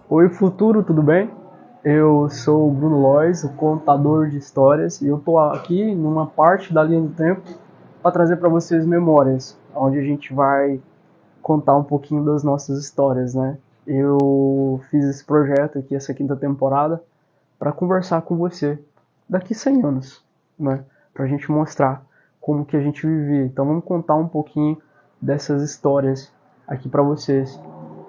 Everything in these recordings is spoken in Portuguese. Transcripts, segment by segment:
Oi, futuro, tudo bem? Eu sou o Bruno Lois, o contador de histórias, e eu tô aqui numa parte da linha do tempo para trazer para vocês memórias, onde a gente vai contar um pouquinho das nossas histórias, né? Eu fiz esse projeto aqui, essa quinta temporada, para conversar com você daqui 100 anos, né? Para a gente mostrar como que a gente vivia. Então vamos contar um pouquinho dessas histórias aqui para vocês,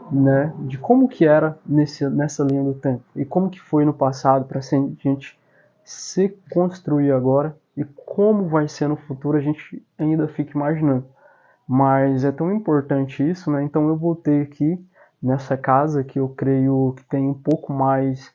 né, de como que era nessa linha do tempo e como que foi no passado para a gente se construir agora e como vai ser no futuro a gente ainda fica imaginando. Mas é tão importante isso, né? Então eu voltei aqui nessa casa que eu creio que tem um pouco mais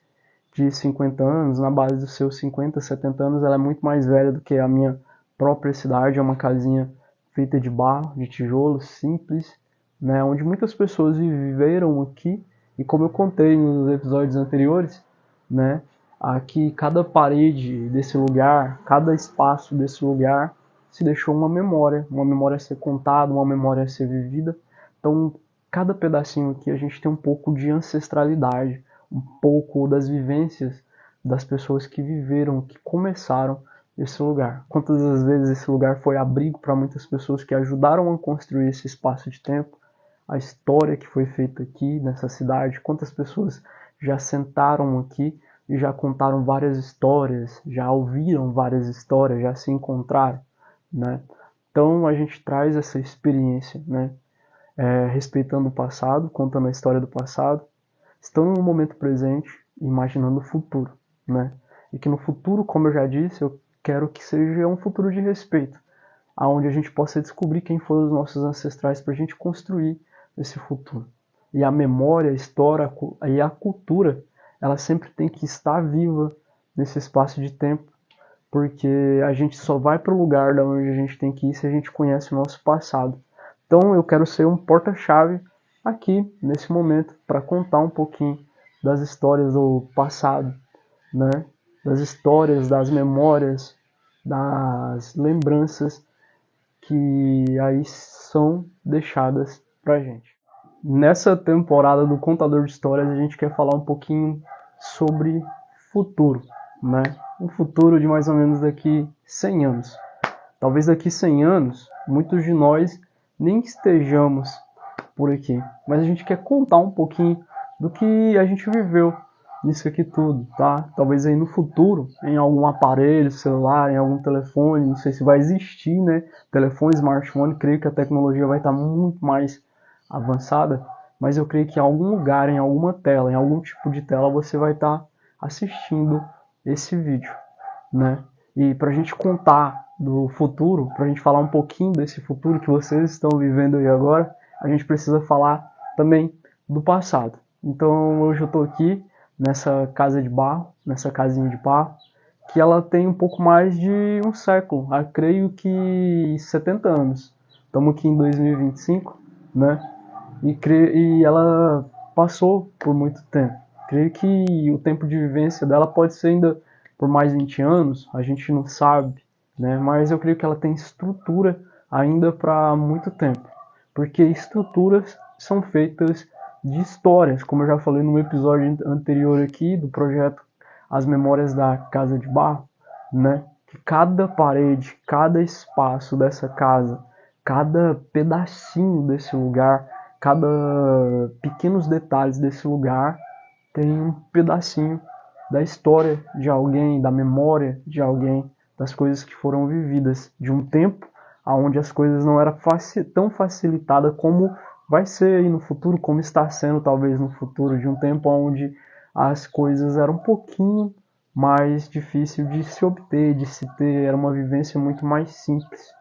de 50 anos, na base dos seus 50, 70 anos, ela é muito mais velha do que a minha própria cidade, é uma casinha feita de barro, de tijolo, simples, né, onde muitas pessoas viveram aqui, e como eu contei nos episódios anteriores, né, aqui cada parede desse lugar, cada espaço desse lugar se deixou uma memória a ser contada, uma memória a ser vivida. Então, cada pedacinho aqui a gente tem um pouco de ancestralidade, um pouco das vivências das pessoas que viveram, que começaram esse lugar. Quantas das vezes esse lugar foi abrigo para muitas pessoas que ajudaram a construir esse espaço de tempo, a história que foi feita aqui nessa cidade, quantas pessoas já sentaram aqui e já contaram várias histórias, já ouviram várias histórias, já se encontraram, né? Então a gente traz essa experiência, né? Respeitando o passado, contando a história do passado, estão no momento presente e imaginando o futuro, né? E que no futuro, como eu já disse, eu quero que seja um futuro de respeito, aonde a gente possa descobrir quem foram os nossos ancestrais para a gente construir esse futuro. E a memória, a história e a cultura, ela sempre tem que estar viva nesse espaço de tempo, porque a gente só vai para o lugar da onde a gente tem que ir se a gente conhece o nosso passado. Então eu quero ser um porta-chave aqui nesse momento para contar um pouquinho das histórias do passado, né? Das histórias, das memórias, das lembranças que aí são deixadas pra gente. Nessa temporada do Contador de Histórias, a gente quer falar um pouquinho sobre futuro, né? Um futuro de mais ou menos daqui 100 anos. Talvez daqui 100 anos, muitos de nós nem estejamos por aqui, mas a gente quer contar um pouquinho do que a gente viveu nisso aqui tudo, tá? Talvez aí no futuro, em algum aparelho celular, em algum telefone, não sei se vai existir, né? Telefone, smartphone, creio que a tecnologia vai estar muito mais avançada, mas eu creio que em algum lugar, em alguma tela, em algum tipo de tela, você vai estar assistindo esse vídeo, né? E para a gente contar do futuro, para a gente falar um pouquinho desse futuro que vocês estão vivendo aí agora, a gente precisa falar também do passado. Então hoje eu estou aqui nessa casa de barro, nessa casinha de barro, que ela tem um pouco mais de um século, eu creio que 70 anos. Estamos aqui em 2025, né? E ela passou por muito tempo. Creio que o tempo de vivência dela pode ser ainda por mais 20 anos, a gente não sabe, né? Mas eu creio que ela tem estrutura ainda para muito tempo, porque estruturas são feitas de histórias, como eu já falei no episódio anterior aqui do projeto As Memórias da Casa de Barro, né? Que cada parede, cada espaço dessa casa, cada pedacinho desse lugar, cada pequenos detalhes desse lugar tem um pedacinho da história de alguém, da memória de alguém, das coisas que foram vividas, de um tempo onde as coisas não eram tão facilitadas como vai ser aí no futuro, como está sendo talvez no futuro, de um tempo onde as coisas eram um pouquinho mais difícil de se obter, de se ter, era uma vivência muito mais simples,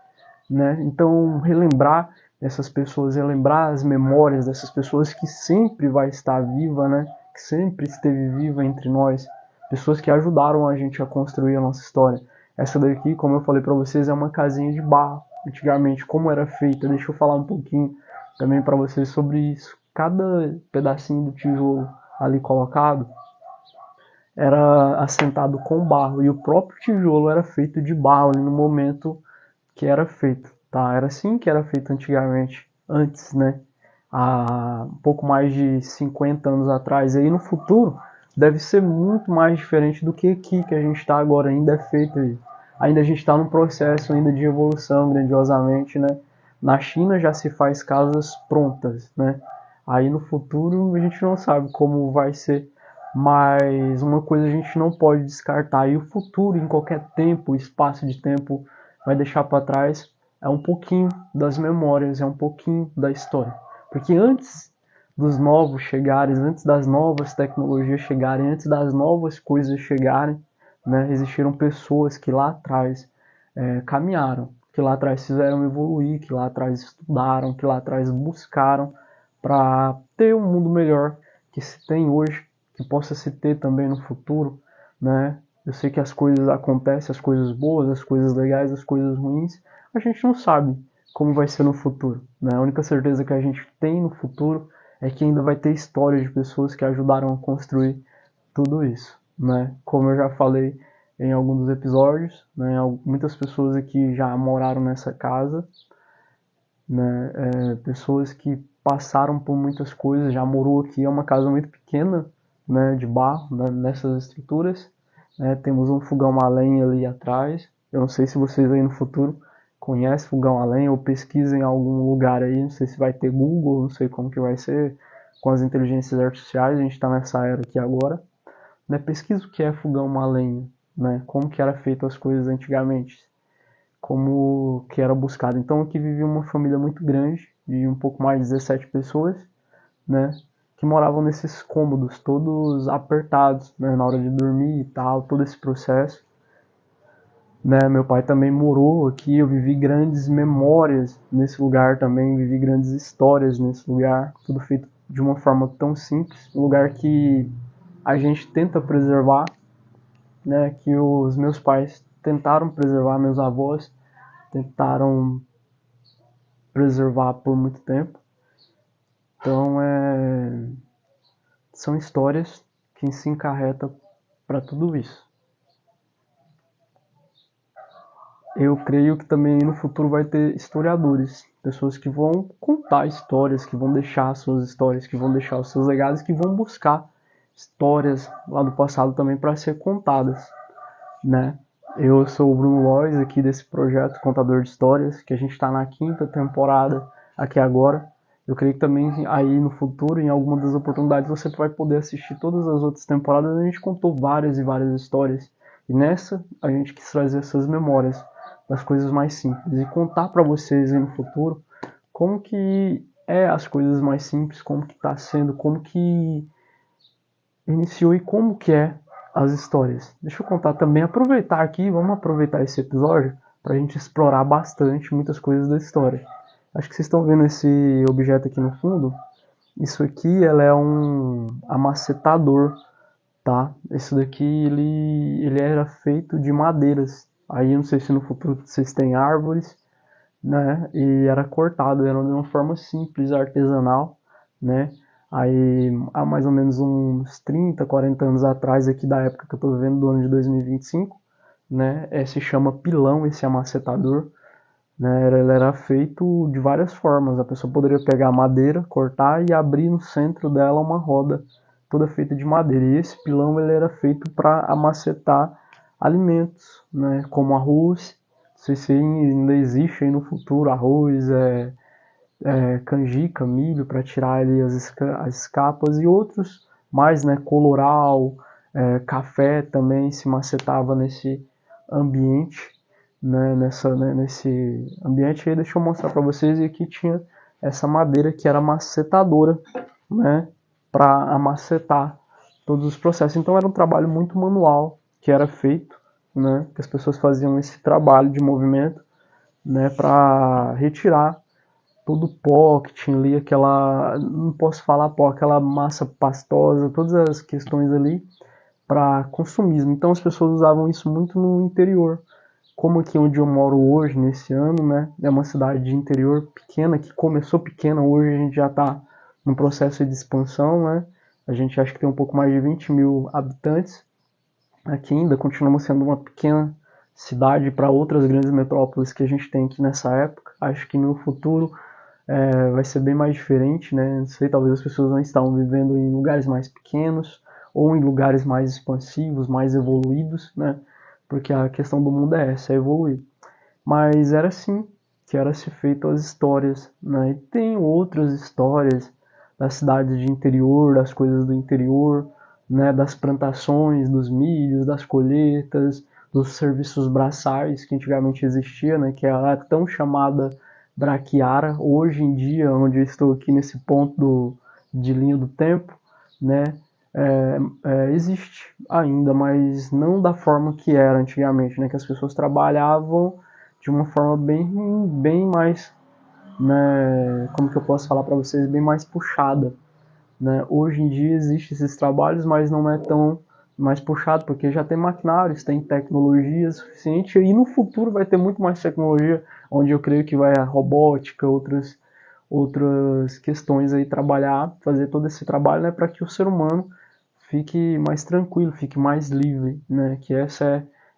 né? Então, relembrar essas pessoas, relembrar as memórias dessas pessoas que sempre vai estar viva, né? Que sempre esteve viva entre nós, pessoas que ajudaram a gente a construir a nossa história. Essa daqui, como eu falei para vocês, é uma casinha de barro. Antigamente, como era feita, deixa eu falar um pouquinho também para vocês sobre isso. Cada pedacinho do tijolo ali colocado era assentado com barro e o próprio tijolo era feito de barro ali no momento que era feito, tá? Era assim que era feito antigamente, antes, né? há um pouco mais de 50 anos atrás. E aí no futuro deve ser muito mais diferente do que aqui que a gente está agora, ainda é feito aí. Ainda a gente está num processo ainda de evolução grandiosamente, né? Na China já se faz casas prontas, né? Aí no futuro a gente não sabe como vai ser, mas uma coisa a gente não pode descartar, e o futuro em qualquer tempo, espaço de tempo, vai deixar para trás é um pouquinho das memórias, é um pouquinho da história. Porque antes dos novos chegarem, antes das novas tecnologias chegarem, antes das novas coisas chegarem, né, existiram pessoas que lá atrás caminharam, que lá atrás fizeram evoluir, que lá atrás estudaram, que lá atrás buscaram para ter um mundo melhor que se tem hoje, que possa se ter também no futuro, né? Eu sei que as coisas acontecem, as coisas boas, as coisas legais, as coisas ruins, a gente não sabe como vai ser no futuro, né? A única certeza que a gente tem no futuro é que ainda vai ter histórias de pessoas que ajudaram a construir tudo isso, né? Como eu já falei em alguns dos episódios, né? Muitas pessoas aqui já moraram nessa casa, né? Pessoas que passaram por muitas coisas, já morou aqui, é uma casa muito pequena, né? De barro, né? Nessas estruturas, né? Temos um fogão a lenha ali atrás. Eu não sei se vocês aí no futuro conhecem fogão a lenha ou pesquisem em algum lugar aí, não sei se vai ter Google, não sei como que vai ser com as inteligências artificiais, a gente está nessa era aqui agora, né? Pesquisa o que é fogão a lenha, né? Como que era feito as coisas antigamente, como que era buscado. Então aqui vivia uma família muito grande, de um pouco mais de 17 pessoas, né? Que moravam nesses cômodos, todos apertados, né? Na hora de dormir e tal, todo esse processo. Né? Meu pai também morou aqui, eu vivi grandes memórias nesse lugar também, vivi grandes histórias nesse lugar, tudo feito de uma forma tão simples, um lugar que a gente tenta preservar, né? Que os meus pais tentaram preservar, meus avós tentaram preservar por muito tempo. Então são histórias que se encarreta para tudo isso. Eu creio que também no futuro vai ter historiadores, pessoas que vão contar histórias, que vão deixar suas histórias, que vão deixar os seus legados, que vão buscar histórias lá do passado também para ser contadas, né? Eu sou o Bruno Lois aqui desse projeto Contador de Histórias, que a gente está na 5ª temporada aqui agora. Eu creio que também aí no futuro, em alguma das oportunidades, você vai poder assistir todas as outras temporadas. A gente contou várias e várias histórias. E nessa, a gente quis trazer essas memórias das coisas mais simples e contar para vocês aí no futuro como que é as coisas mais simples, como que está sendo, como que iniciou e como que é as histórias. Deixa eu contar também, aproveitar aqui, vamos aproveitar esse episódio para a gente explorar bastante muitas coisas da história. Acho que vocês estão vendo esse objeto aqui no fundo. Isso aqui, ela é um amacetador, tá? Esse daqui, ele era feito de madeiras. Aí, não sei se no futuro vocês têm árvores, né? E era cortado, era de uma forma simples, artesanal, né? Aí, há mais ou menos uns 30, 40 anos atrás, aqui da época que eu estou vivendo, do ano de 2025, né? Se chama pilão esse amacetador, né? Ele era feito de várias formas. A pessoa poderia pegar a madeira, cortar e abrir no centro dela uma roda toda feita de madeira. E esse pilão ele era feito para amacetar alimentos, né? Como arroz. Não sei se ainda existe aí no futuro arroz, canjica, milho para tirar ali as escapas e outros mais, né? Coloral, café também se macetava nesse ambiente, né? Nesse ambiente aí, deixa eu mostrar para vocês. E aqui tinha essa madeira que era macetadora, né? Para amacetar todos os processos. Então era um trabalho muito manual que era feito, né? Que as pessoas faziam esse trabalho de movimento, né? Para retirar todo o pó que tinha ali, aquela, não posso falar pó, aquela massa pastosa, todas as questões ali para consumismo. Então as pessoas usavam isso muito no interior. Como aqui onde eu moro hoje, nesse ano, né? É uma cidade de interior pequena, que começou pequena, hoje a gente já está num processo de expansão, né? A gente acha que tem um pouco mais de 20 mil habitantes. Aqui ainda continuamos sendo uma pequena cidade para outras grandes metrópoles que a gente tem aqui nessa época. Acho que no futuro vai ser bem mais diferente, né? Não sei, talvez as pessoas não estão vivendo em lugares mais pequenos ou em lugares mais expansivos, mais evoluídos, né? Porque a questão do mundo é essa, é evoluir. Mas era assim que era se feito as histórias, né? E tem outras histórias das cidades de interior, das coisas do interior, né? Das plantações, dos milhos, das colheitas, dos serviços braçais que antigamente existia, né? Que era a tão chamada braquiara. Hoje em dia, onde eu estou aqui nesse ponto de linha do tempo, né? Existe ainda, mas não da forma que era antigamente, né? Que as pessoas trabalhavam de uma forma bem mais, né? Como que eu posso falar para vocês, bem mais puxada, né? Hoje em dia existem esses trabalhos, mas não é tão mais puxado, porque já tem maquinários, tem tecnologia suficiente, e no futuro vai ter muito mais tecnologia, onde eu creio que vai a robótica, outras questões aí trabalhar, fazer todo esse trabalho, né, para que o ser humano fique mais tranquilo, fique mais livre, né, que esse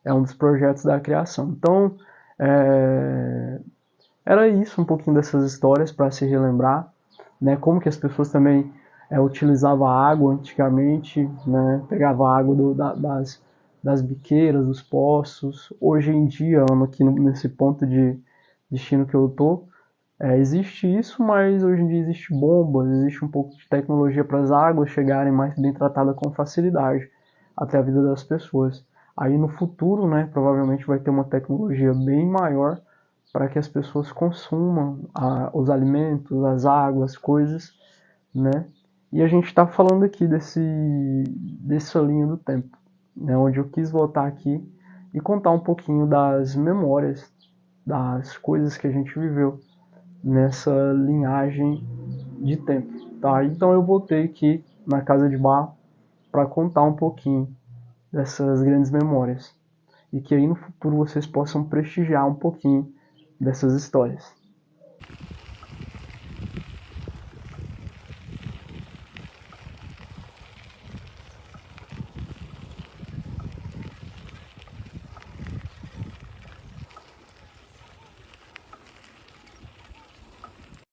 é um dos projetos da criação. Então, é, era isso, um pouquinho dessas histórias para se relembrar, né, como que as pessoas também utilizavam a água antigamente, né, pegava a água das biqueiras, dos poços. Hoje em dia, aqui nesse ponto de destino que eu tô, existe isso, mas hoje em dia existe bombas, existe um pouco de tecnologia para as águas chegarem mais bem tratadas com facilidade até a vida das pessoas. Aí no futuro, né, provavelmente vai ter uma tecnologia bem maior para que as pessoas consumam os alimentos, as águas, coisas, né? E a gente está falando aqui dessa linha do tempo, né, onde eu quis voltar aqui e contar um pouquinho das memórias, das coisas que a gente viveu nessa linhagem de tempo, tá? Então eu voltei aqui na casa de bar para contar um pouquinho dessas grandes memórias e que aí no futuro vocês possam prestigiar um pouquinho dessas histórias.